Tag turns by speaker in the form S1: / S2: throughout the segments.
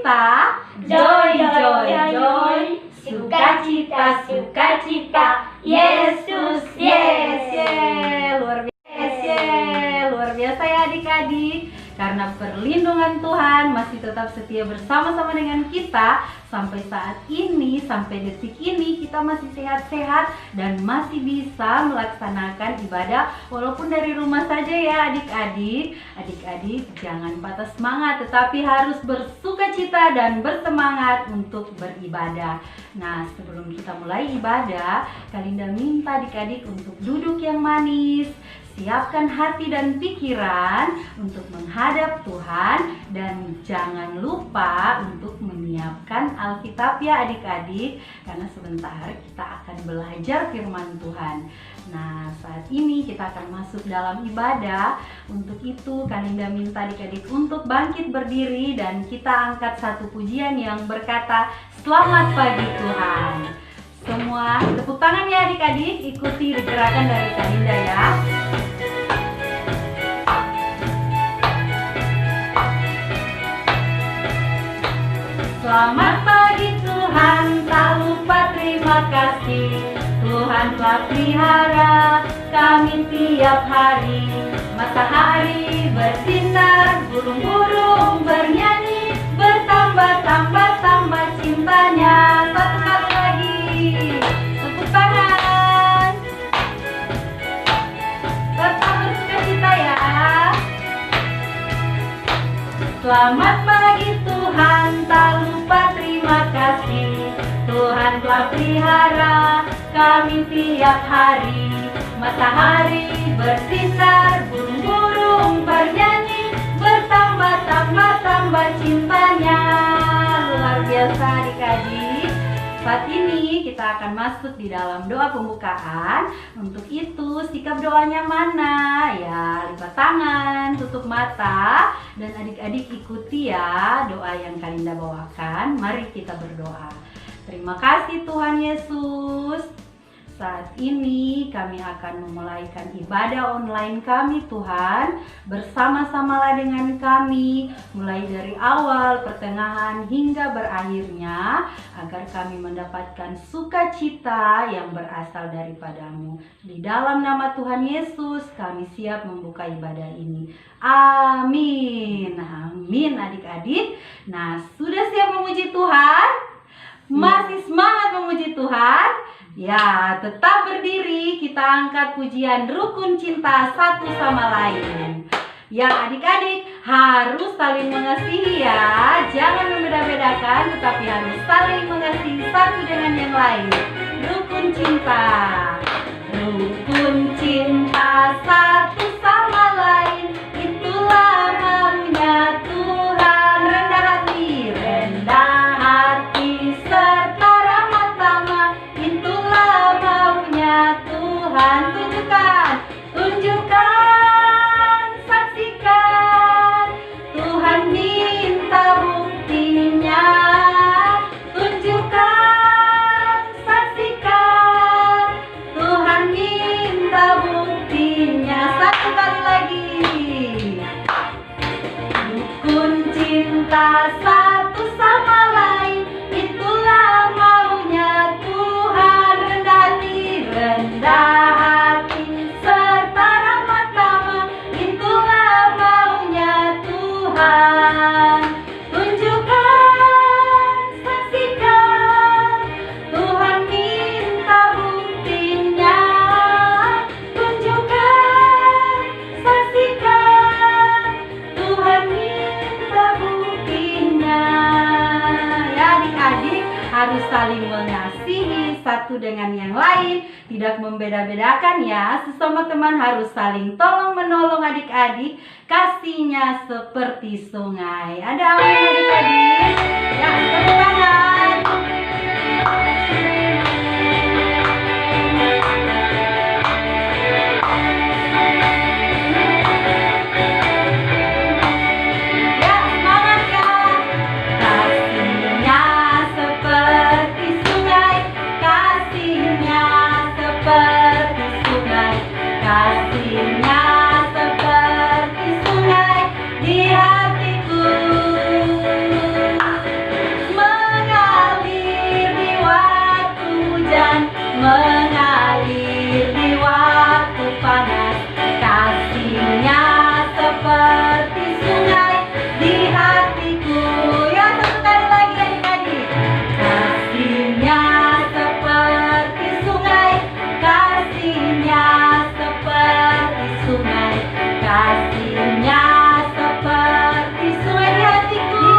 S1: kita
S2: Joy, joy, joy, sukacita, sukacita, Yesus,
S1: luar biasa ya adik-adik. Karena perlindungan Tuhan masih tetap setia bersama-sama dengan kita sampai saat ini, sampai detik ini kita masih sehat-sehat dan masih bisa melaksanakan ibadah walaupun dari rumah saja ya adik-adik. Adik-adik jangan patah semangat, tetapi harus bersukacita dan bersemangat untuk beribadah. Nah, sebelum kita mulai ibadah, Kalinda minta adik-adik untuk duduk yang manis. Siapkan hati dan pikiran untuk menghadap Tuhan dan jangan lupa untuk menyiapkan Alkitab ya adik-adik, karena sebentar kita akan belajar firman Tuhan. Nah, saat ini kita akan masuk dalam ibadah. Untuk itu Kalinda minta adik-adik untuk bangkit berdiri dan kita angkat satu pujian yang berkata, "Selamat pagi Tuhan." Semua tepuk tangan ya adik-adik, ikuti gerakan dari Kalinda ya. Selamat pagi Tuhan, tak lupa terima kasih. Tuhan telah pelihara kami tiap hari. Matahari bersinar, burung-burung bernyanyi, bertambah-tambah cintanya. Satu kali lagi, tepuk tangan. Tetap bersukacita ya. Selamat pagi Tuhan, tak lupa terima kasih. Tuhan telah pelihara kami tiap hari. Matahari bersinar, burung-burung bernyanyi, bertambah-tambah cintanya. Luar biasa adik-adik. Saat ini kita akan masuk di dalam doa pembukaan. Untuk itu sikap doanya mana? Ya, lipat tangan, tutup mata, dan adik-adik ikuti ya doa yang Kalinda bawakan. Mari kita berdoa. Terima kasih Tuhan Yesus. Saat ini kami akan memulaikan ibadah online kami Tuhan. Bersama-samalah dengan kami, mulai dari awal, pertengahan, hingga berakhirnya, agar kami mendapatkan sukacita yang berasal daripadamu. Di dalam nama Tuhan Yesus, kami siap membuka ibadah ini. Amin. Amin adik-adik. Nah, sudah siap memuji Tuhan? Masih semangat memuji Tuhan? Ya, tetap berdiri, kita angkat pujian rukun cinta satu sama lain. Ya adik-adik harus saling mengasihi ya. Jangan membeda-bedakan, tetapi harus saling mengasihi satu dengan yang lain. Rukun cinta. Rukun cinta satu sama lain, itulah maunya Tuhan. Rendah hati, serta ramah tamah, itulah maunya Tuhan. Tunjukkan, saksikan, Tuhan minta buktinya. Tunjukkan, saksikan, Tuhan minta buktinya. Satu kali lagi. Rukun cinta satu sama lain, itulah maunya Tuhan. Rendah hati, serta ramah tamah, itulah maunya Tuhan. Tunjukkan, saksikan, Tuhan minta buktinya. Tunjukkan, saksikan, Tuhan minta buktinya. Ya adik-adik harus saling mengasihi satu dengan yang lain, tidak membeda-bedakan ya. Sesama teman harus saling tolong-menolong adik-adik. Kasihnya seperti sungai. Ada amin adik-adik? Ya, tepuk tangan. Ya, semangat ya. Kasihnya seperti sungai, kasihnya seperti sungai, kasihnya seperti sungai di hatiku. Kasih-Nya seperti sungai di hatiku,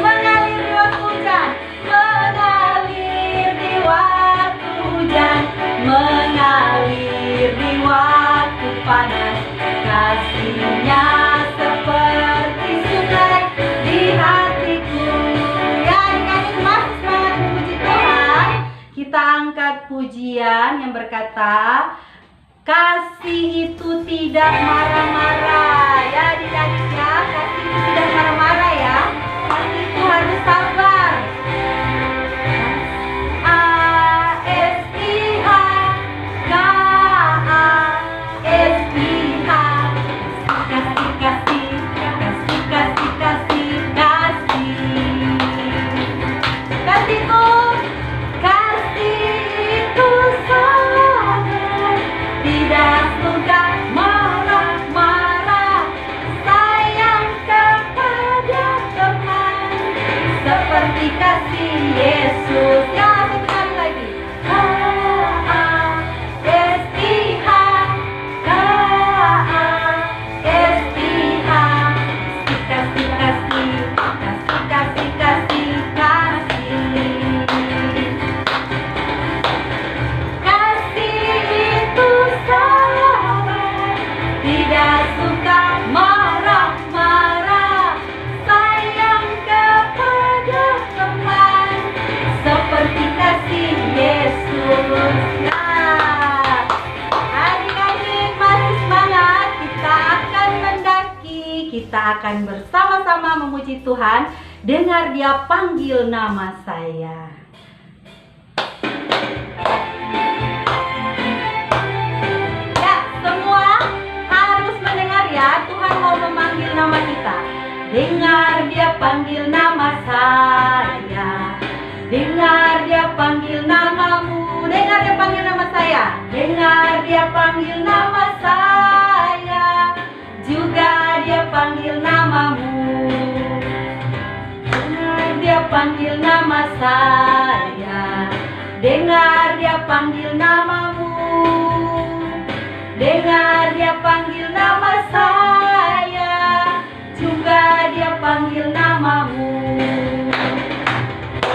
S1: mengalir di waktu hujan, mengalir di waktu hujan, mengalir di waktu panas. Kasih-Nya seperti sungai di hatiku. Ya, adik-adik masih semangat memuji Tuhan. Kita angkat pujian yang berkata, kasih itu tidak marah-marah. Ya adik-adik ya, kasih itu tidak marah-marah ya. Kasih itu harus sabar. A-S-I-H K-A-S-I-H. Kasih, kasih, kasih, kasih, kasih, kasih. Kasih itu sabar, tidak suka marah-marah, sayang kepada teman, seperti kasih Yesus. Ya, satu kali lagi. K-A-S-I-H K-A-S-I-H. Kasih, kasih, kasih, kasih, kasih, kasih. Kasih itu sabar, tidak suka marah-marah, sayang kepada teman, seperti kasih Yesus. Nah, adik-adik masih semangat, kita akan mendaki, kita akan bersama-sama memuji Tuhan. Dengar Dia panggil nama saya. Ya, semua harus mendengar ya. Tuhan mau memanggil nama kita. Dengar Dia panggil nama saya. Dengar Dia panggil namamu. Dengar Dia panggil nama saya. Dengar Dia panggil nama saya. Juga Dia panggil namamu. Dengar Dia panggil nama saya. Dengar Dia panggil namamu. Dengar Dia panggil nama saya. Juga Dia panggil namamu.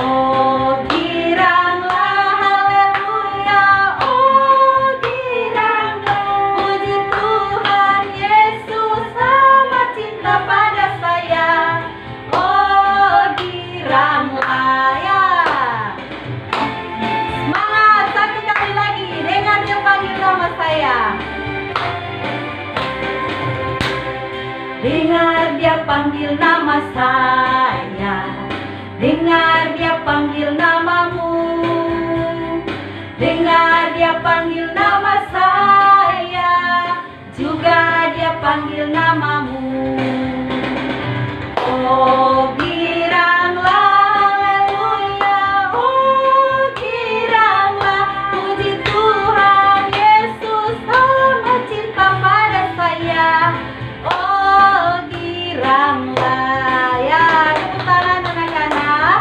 S1: Oh, giranglah haleluya. Oh, giranglah. Puji Tuhan Yesus amat cinta pada saya. Oh, giranglah ya. Semangat, satu kali lagi. Dengar Dia panggil nama saya. Dengar Dia panggil nama saya. Dengar Dia panggil namamu. Dengar Dia panggil nama saya. Juga Dia panggil namamu. Oh, giranglah haleluya. Oh, giranglah. Puji Tuhan Yesus amat cinta pada saya. Oh, giranglah ya. Tepuk tangan anak-anak.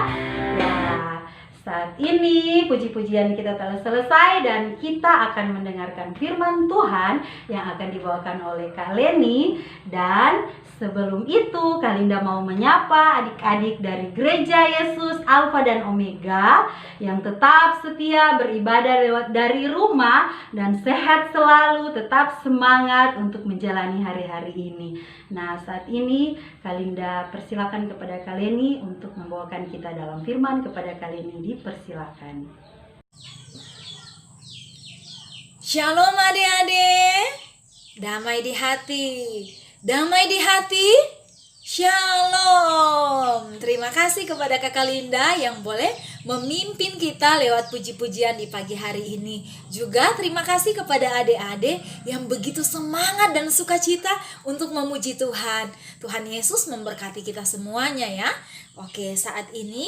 S1: Ya, saat ini puji-pujian kita telah selesai dan kita akan mendengarkan firman Tuhan yang akan dibawakan oleh Kak Leni. Dan sebelum itu Kak Linda mau menyapa adik-adik dari Gereja Yesus Alfa dan Omega yang tetap setia beribadah lewat dari rumah dan sehat selalu, tetap semangat untuk menjalani hari-hari ini. Nah, saat ini Kak Linda persilakan kepada Kak Leni untuk membawakan kita dalam firman. Kepada Kak Leni dipersilakan.
S3: Shalom adik-adik, damai di hati, damai di hati, shalom. Terima kasih kepada Kakak Linda yang boleh memimpin kita lewat puji-pujian di pagi hari ini. Juga terima kasih kepada adik-adik yang begitu semangat dan sukacita untuk memuji Tuhan. Tuhan Yesus memberkati kita semuanya ya. Oke, saat ini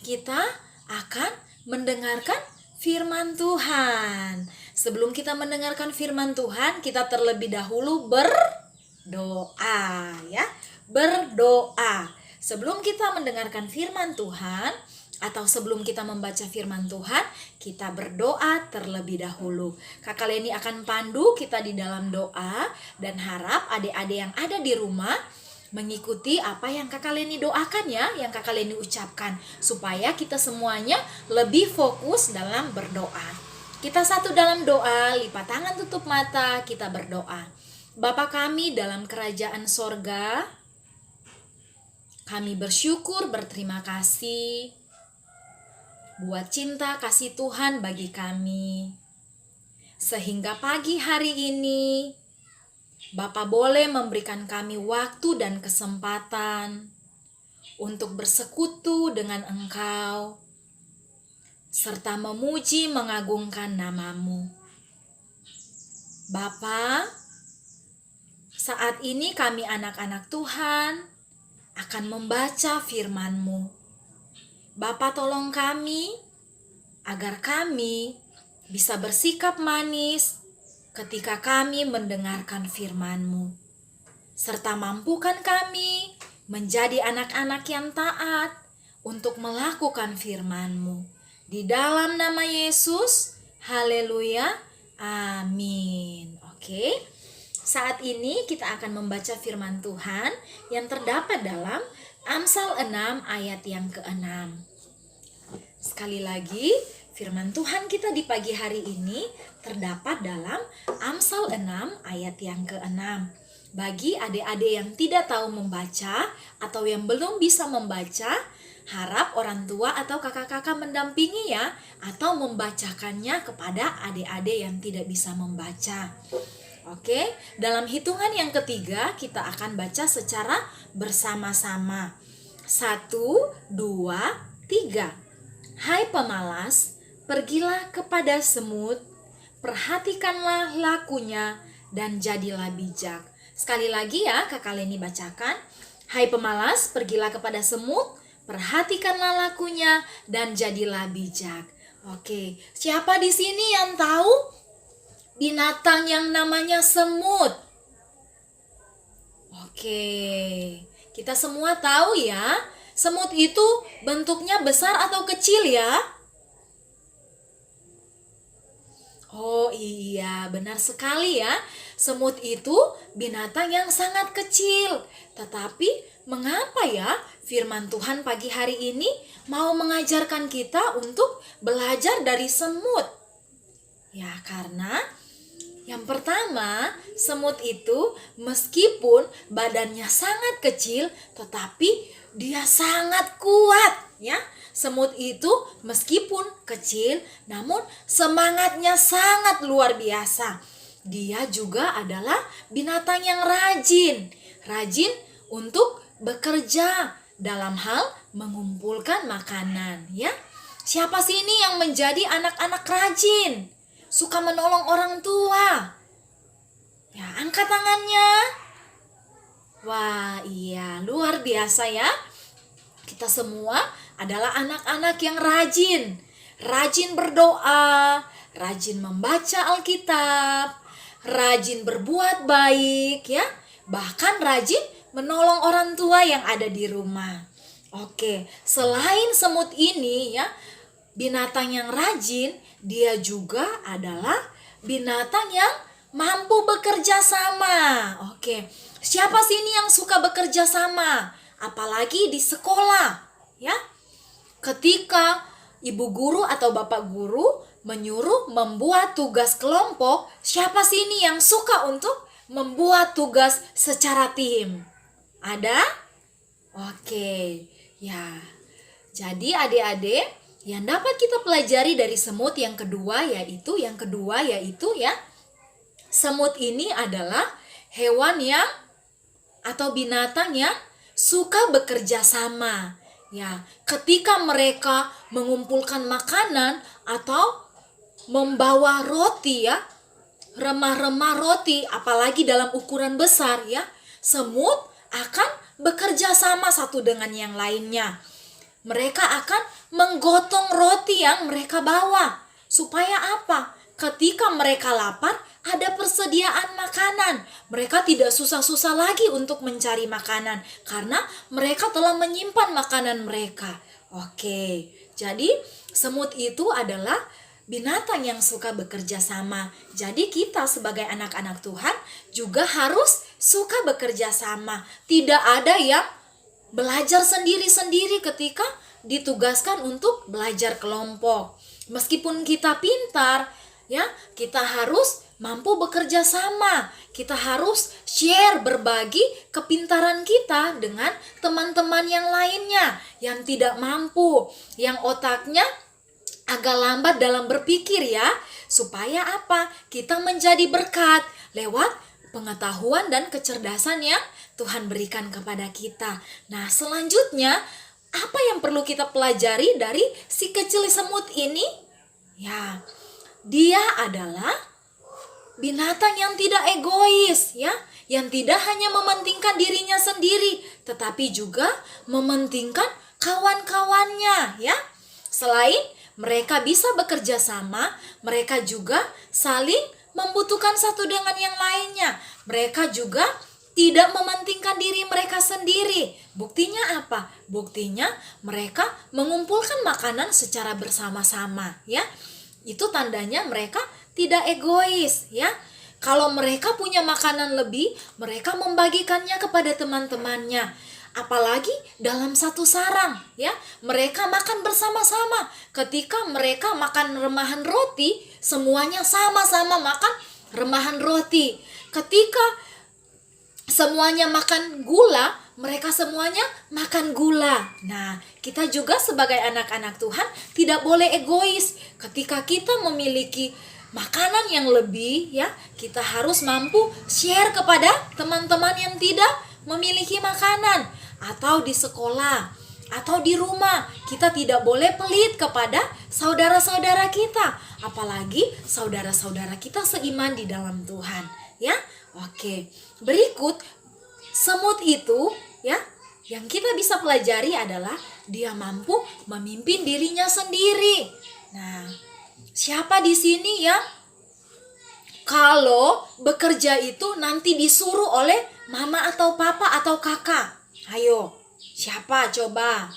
S3: kita akan mendengarkan firman Tuhan. Sebelum kita mendengarkan firman Tuhan, kita terlebih dahulu berdoa ya. Berdoa. Sebelum kita mendengarkan firman Tuhan, Atau sebelum kita membaca firman Tuhan, kita berdoa terlebih dahulu. Kakak Leni akan pandu kita di dalam doa dan harap adik-adik yang ada di rumah mengikuti apa yang Kakak Leni doakan ya, yang Kakak Leni ucapkan, supaya kita semuanya lebih fokus dalam berdoa. Kita satu dalam doa, lipat tangan, tutup mata, kita berdoa. Bapa kami dalam kerajaan sorga, kami bersyukur, berterima kasih buat cinta kasih Tuhan bagi kami. Sehingga pagi hari ini, Bapa boleh memberikan kami waktu dan kesempatan untuk bersekutu dengan Engkau, serta memuji mengagungkan nama-Mu. Bapa, saat ini kami anak-anak Tuhan akan membaca firman-Mu. Bapa, tolong kami agar kami bisa bersikap manis ketika kami mendengarkan firman-Mu, serta mampukan kami menjadi anak-anak yang taat untuk melakukan firman-Mu. Di dalam nama Yesus, haleluya, amin. Oke, saat ini kita akan membaca firman Tuhan yang terdapat dalam Amsal 6 ayat yang ke-6. Sekali lagi, firman Tuhan kita di pagi hari ini terdapat dalam Amsal 6 ayat yang ke-6. Bagi adik-adik yang tidak tahu membaca atau yang belum bisa membaca, harap orang tua atau kakak-kakak mendampingi ya, atau membacakannya kepada adik-adik yang tidak bisa membaca. Oke, dalam hitungan yang ketiga kita akan baca secara bersama-sama. 1, 2, 3. Hai pemalas, pergilah kepada semut, perhatikanlah lakunya dan jadilah bijak. Sekali lagi ya, Kakak Leni bacakan. Hai pemalas, pergilah kepada semut, perhatikanlah lakunya dan jadilah bijak. Oke, siapa di sini yang tahu binatang yang namanya semut? Oke, kita semua tahu ya, semut itu bentuknya besar atau kecil ya? Oh iya, benar sekali ya. Semut itu binatang yang sangat kecil. Tetapi mengapa ya firman Tuhan pagi hari ini mau mengajarkan kita untuk belajar dari semut? Ya, karena yang pertama, semut itu meskipun badannya sangat kecil, tetapi dia sangat kuat ya. Semut itu meskipun kecil, namun semangatnya sangat luar biasa. Dia juga adalah binatang yang rajin. Rajin untuk bekerja dalam hal mengumpulkan makanan ya. Siapa sih ini yang menjadi anak-anak rajin? Suka menolong orang tua? Ya, angkat tangannya. Wah, iya, luar biasa ya. Kita semua adalah anak-anak yang rajin. Rajin berdoa, rajin membaca Alkitab, rajin berbuat baik ya. Bahkan rajin menolong orang tua yang ada di rumah. Oke, selain semut ini ya, binatang yang rajin, dia juga adalah binatang yang mampu bekerja sama. Oke, siapa sih ini yang suka bekerja sama? Apalagi di sekolah, ya. Ketika ibu guru atau bapak guru menyuruh membuat tugas kelompok, siapa sih ini yang suka untuk membuat tugas secara tim? Ada? Oke, ya. Jadi adik-adik, yang dapat kita pelajari dari semut yang kedua yaitu ya, semut ini adalah hewan yang atau binatang yang suka bekerja sama. Ya, ketika mereka mengumpulkan makanan atau membawa roti ya, remah-remah roti, apalagi dalam ukuran besar ya, semut akan bekerja sama satu dengan yang lainnya. Mereka akan menggotong roti yang mereka bawa. Supaya apa? Ketika mereka lapar, ada persediaan makanan. Mereka tidak susah-susah lagi untuk mencari makanan karena mereka telah menyimpan makanan mereka. Oke, Jadi semut itu adalah binatang yang suka bekerja sama. Jadi kita sebagai anak-anak Tuhan juga harus suka bekerja sama. Tidak ada yang belajar sendiri-sendiri ketika ditugaskan untuk belajar kelompok. Meskipun kita pintar, ya, kita harus mampu bekerja sama. Kita harus share, berbagi kepintaran kita dengan teman-teman yang lainnya yang tidak mampu, yang otaknya agak lambat dalam berpikir ya, supaya apa? Kita menjadi berkat lewat pengetahuan dan kecerdasan yang Tuhan berikan kepada kita. Nah, selanjutnya apa yang perlu kita pelajari dari si kecil semut ini? Ya, dia adalah binatang yang tidak egois ya, yang tidak hanya mementingkan dirinya sendiri, tetapi juga mementingkan kawan-kawannya ya. Selain mereka bisa bekerja sama, mereka juga saling membutuhkan satu dengan yang lainnya. Mereka juga tidak mementingkan diri mereka sendiri. Buktinya apa? Buktinya mereka mengumpulkan makanan secara bersama-sama ya. Itu tandanya mereka tidak egois ya. Kalau mereka punya makanan lebih, mereka membagikannya kepada teman-temannya. Apalagi dalam satu sarang ya, mereka makan bersama-sama. Ketika mereka makan remahan roti, semuanya sama-sama makan remahan roti. Ketika semuanya makan gula, mereka semuanya makan gula. Nah, kita juga sebagai anak-anak Tuhan tidak boleh egois. Ketika kita memiliki makanan yang lebih ya, kita harus mampu share kepada teman-teman yang tidak memiliki makanan, atau di sekolah, atau di rumah. Kita tidak boleh pelit kepada saudara-saudara kita, apalagi saudara-saudara kita seiman di dalam Tuhan ya. Oke, berikut semut itu ya, yang kita bisa pelajari adalah dia mampu memimpin dirinya sendiri. Nah, siapa di sini ya kalau bekerja itu nanti disuruh oleh mama atau papa atau kakak? Ayo, siapa coba?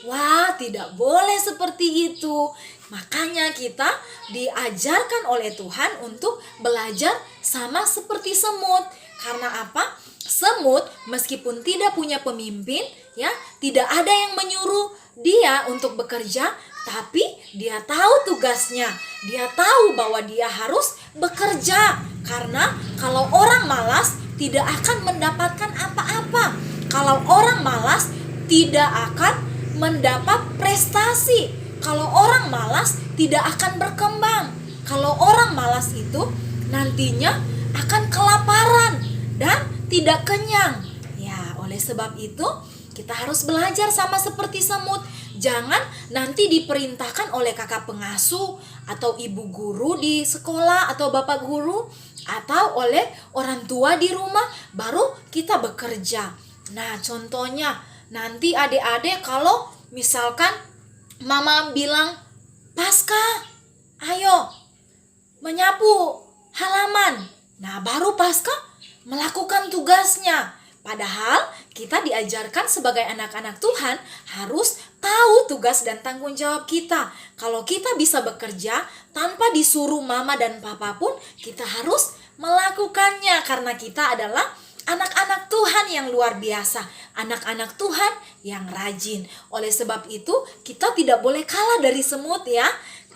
S3: Wah, tidak boleh seperti itu. Makanya kita diajarkan oleh Tuhan untuk belajar sama seperti semut. Karena apa? Semut meskipun tidak punya pemimpin, ya, tidak ada yang menyuruh dia untuk bekerja, tapi dia tahu tugasnya. Dia tahu bahwa dia harus bekerja. Karena kalau orang malas tidak akan mendapatkan apa-apa. Kalau orang malas tidak akan mendapat prestasi. Kalau orang malas tidak akan berkembang. Kalau orang malas itu nantinya akan kelaparan dan tidak kenyang. Ya, oleh sebab itu kita harus belajar sama seperti semut. Jangan nanti diperintahkan oleh kakak pengasuh atau ibu guru di sekolah atau bapak guru atau oleh orang tua di rumah baru kita bekerja. Nah, contohnya nanti adik-adik kalau misalkan mama bilang, Pasca, ayo menyapu halaman. Nah, baru Pasca melakukan tugasnya. Padahal kita diajarkan sebagai anak-anak Tuhan harus tahu tugas dan tanggung jawab kita. Kalau kita bisa bekerja tanpa disuruh mama dan papa pun, kita harus melakukannya karena kita adalah anak-anak Tuhan yang luar biasa, anak-anak Tuhan yang rajin. Oleh sebab itu, kita tidak boleh kalah dari semut ya.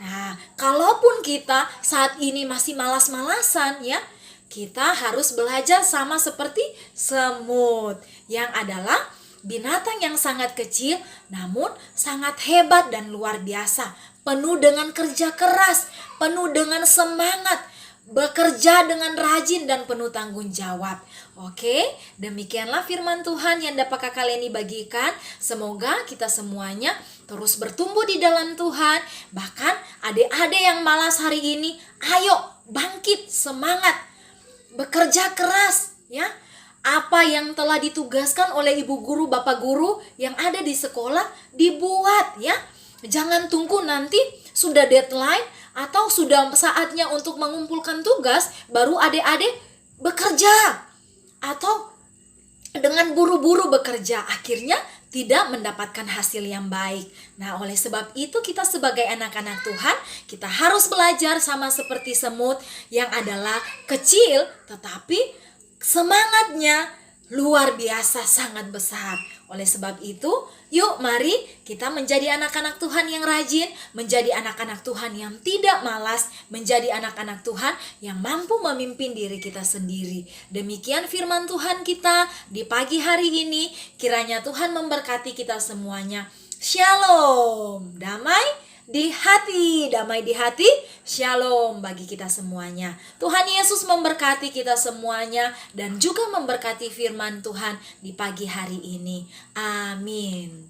S3: Nah, kalaupun kita saat ini masih malas-malasan ya, kita harus belajar sama seperti semut, yang adalah binatang yang sangat kecil namun sangat hebat dan luar biasa. Penuh dengan kerja keras, penuh dengan semangat, bekerja dengan rajin dan penuh tanggung jawab. Oke, demikianlah firman Tuhan yang dapat kakak Leni bagikan. Semoga kita semuanya terus bertumbuh di dalam Tuhan. Bahkan adik-adik yang malas hari ini, ayo bangkit, semangat, bekerja keras ya. Apa yang telah ditugaskan oleh ibu guru, bapak guru yang ada di sekolah dibuat ya. Jangan tunggu nanti sudah deadline atau sudah saatnya untuk mengumpulkan tugas baru adik-adik bekerja, atau dengan buru-buru bekerja, akhirnya tidak mendapatkan hasil yang baik. Nah, oleh sebab itu kita sebagai anak-anak Tuhan, kita harus belajar sama seperti semut yang adalah kecil tetapi semangatnya luar biasa sangat besar. Oleh sebab itu, yuk mari kita menjadi anak-anak Tuhan yang rajin, menjadi anak-anak Tuhan yang tidak malas, menjadi anak-anak Tuhan yang mampu memimpin diri kita sendiri. Demikian firman Tuhan kita di pagi hari ini. Kiranya Tuhan memberkati kita semuanya. Shalom, damai di hati, shalom bagi kita semuanya. Tuhan Yesus memberkati kita semuanya dan juga memberkati firman Tuhan di pagi hari ini. Amin.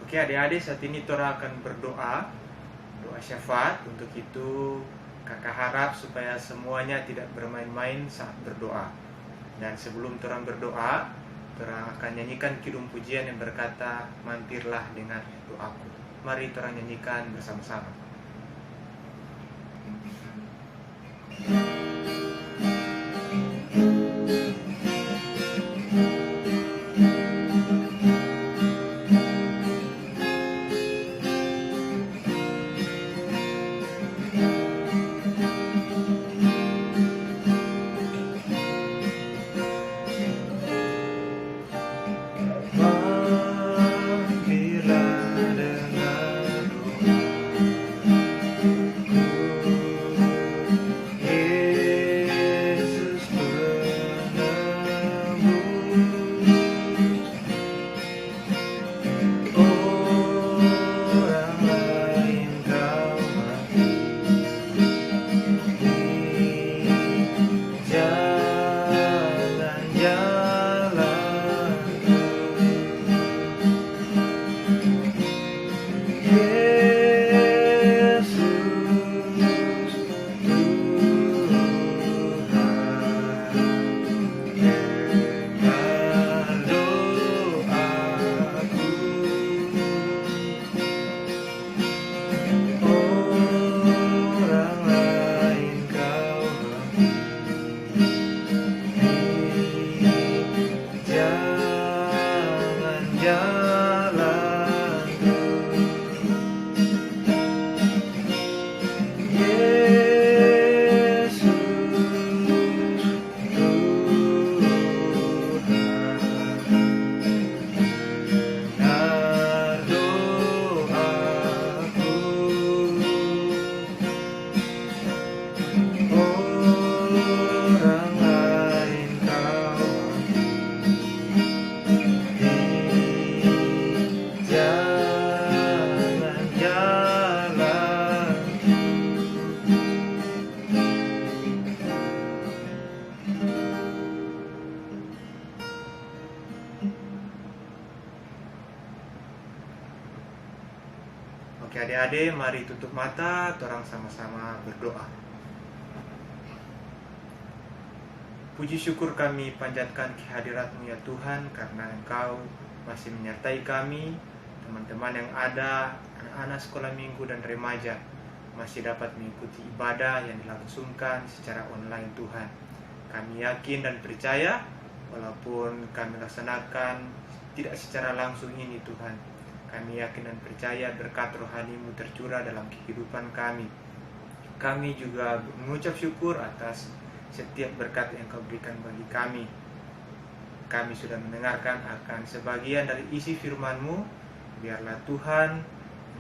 S4: Oke adik-adik, saat ini Tora akan berdoa, doa syafaat. Untuk itu kakak harap supaya semuanya tidak bermain-main saat berdoa. Dan sebelum Tora berdoa, Tora akan nyanyikan kidung pujian yang berkata, mampirlah dengan doaku. Mari Tora nyanyikan bersama-sama. Oke adik-adik, mari tutup mata, orang sama-sama berdoa. Puji syukur kami panjatkan kehadirat-Mu ya Tuhan, karena Engkau masih menyertai kami, teman-teman yang ada, anak-anak sekolah minggu dan remaja, masih dapat mengikuti ibadah yang dilangsungkan secara online Tuhan. Kami yakin dan percaya, walaupun kami laksanakan tidak secara langsung ini Tuhan, kami yakin dan percaya berkat rohani-Mu tercurah dalam kehidupan kami. Kami juga mengucap syukur atas setiap berkat yang Kau berikan bagi kami. Kami sudah mendengarkan akan sebagian dari isi firman-Mu. Biarlah Tuhan,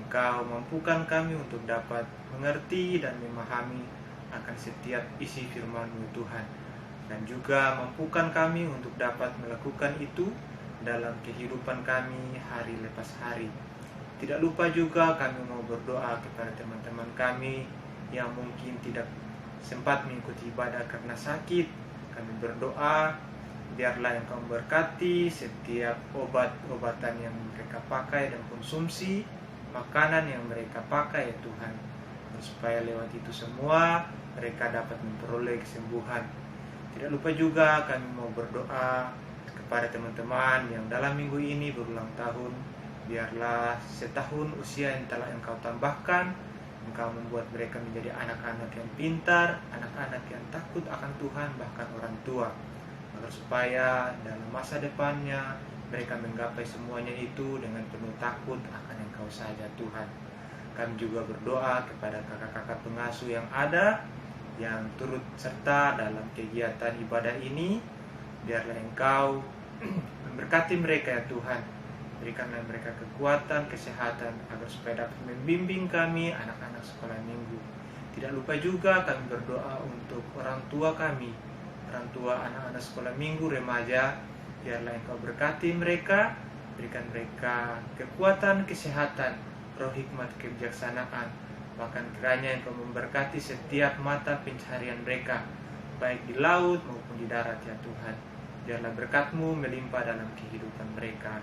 S4: Engkau mampukan kami untuk dapat mengerti dan memahami akan setiap isi firman-Mu Tuhan. Dan juga mampukan kami untuk dapat melakukan itu dalam kehidupan kami hari lepas hari. Tidak lupa juga kami mau berdoa kepada teman-teman kami yang mungkin tidak sempat mengikuti ibadah karena sakit. Kami berdoa, biarlah Engkau memberkati setiap obat-obatan yang mereka pakai dan konsumsi, makanan yang mereka pakai ya Tuhan. Dan supaya lewat itu semua mereka dapat memperoleh kesembuhan. Tidak lupa juga kami mau berdoa kepada teman-teman yang dalam minggu ini berulang tahun. Biarlah setahun usia yang telah Engkau tambahkan, Engkau membuat mereka menjadi anak-anak yang pintar, anak-anak yang takut akan Tuhan, bahkan orang tua. agar supaya dalam masa depannya mereka menggapai semuanya itu dengan penuh takut akan Engkau saja Tuhan. Kami juga berdoa kepada kakak-kakak pengasuh yang ada, yang turut serta dalam kegiatan ibadah ini. Biarlah Engkau memberkati mereka ya Tuhan. Berikanlah mereka kekuatan, kesehatan, agar supaya dapat membimbing kami anak-anak sekolah minggu. Tidak lupa juga kami berdoa untuk orang tua kami, orang tua anak-anak sekolah minggu remaja. Biarlah Engkau berkati mereka, berikan mereka kekuatan, kesehatan, roh hikmat, kebijaksanaan. Bahkan kiranya Engkau memberkati setiap mata pencaharian mereka, baik di laut maupun di darat ya Tuhan. Biarlah berkat-Mu melimpah dalam kehidupan mereka.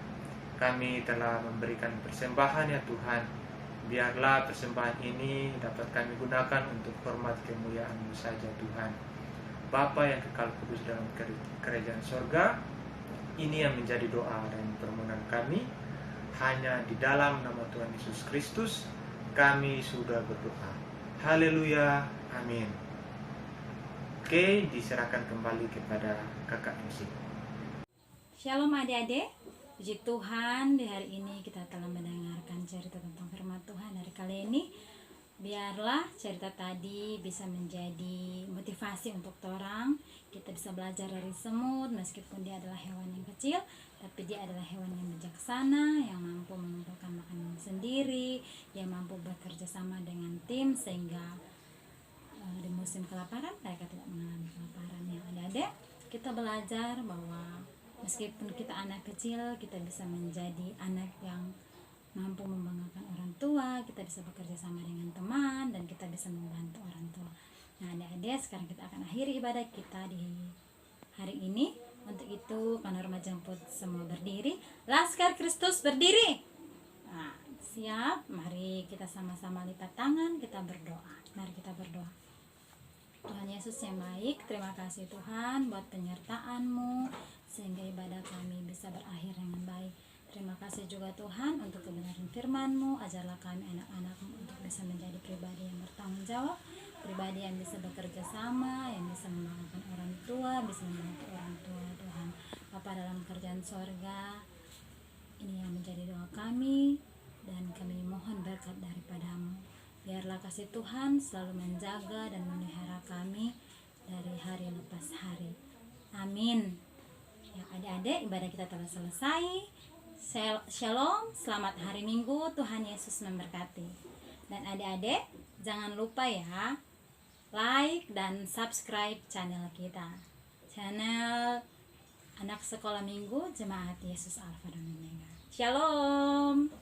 S4: Kami telah memberikan persembahan ya Tuhan. Biarlah persembahan ini dapat kami gunakan untuk hormat kemuliaan-Mu saja Tuhan. Bapa yang kekal kudus dalam kerajaan sorga, ini yang menjadi doa dan permohonan kami. Hanya di dalam nama Tuhan Yesus Kristus kami sudah berdoa. Haleluya, amin. Oke, diserahkan kembali kepada kakak MC.
S1: Shalom adik-adik, puji Tuhan, di hari ini kita telah mendengarkan cerita tentang firman Tuhan. Hari kali ini biarlah cerita tadi bisa menjadi motivasi untuk orang. Kita bisa belajar dari semut, meskipun dia adalah hewan yang kecil, tapi dia adalah hewan yang bijaksana, yang mampu mengumpulkan makanan sendiri, yang mampu bekerja sama dengan tim, sehingga di musim kelaparan mereka tidak mengalami kelaparan. Yang adik-adik, kita belajar bahwa meskipun kita anak kecil, kita bisa menjadi anak yang mampu membanggakan orang tua, kita bisa bekerja sama dengan teman, dan kita bisa membantu orang tua. Nah adik-adik, sekarang kita akan akhiri ibadah kita di hari ini. Untuk itu, karena remaja jemput semua berdiri, Laskar Kristus berdiri. Nah, siap, mari kita sama-sama lipat tangan, kita berdoa. Mari kita berdoa. Tuhan Yesus yang baik, terima kasih Tuhan buat penyertaan-Mu sehingga ibadah kami bisa berakhir dengan baik. Terima kasih juga Tuhan untuk kebenaran firman-Mu. Ajarlah kami anak-anak-Mu untuk bisa menjadi pribadi yang bertanggung jawab, pribadi yang bisa bekerja sama, yang bisa membanggakan orang tua, bisa membantu orang tua Tuhan. Bapa dalam kerjaan sorga, ini yang menjadi doa kami, dan kami mohon berkat daripada-Mu. Biarlah kasih Tuhan selalu menjaga dan memelihara kami dari hari lepas hari. Amin. Ya adik-adik, ibadah kita telah selesai. Shalom, selamat hari Minggu, Tuhan Yesus memberkati. Dan adik-adik, jangan lupa ya, like dan subscribe channel kita. Channel Anak Sekolah Minggu Jemaat Yesus Alfa dan Omega. Shalom.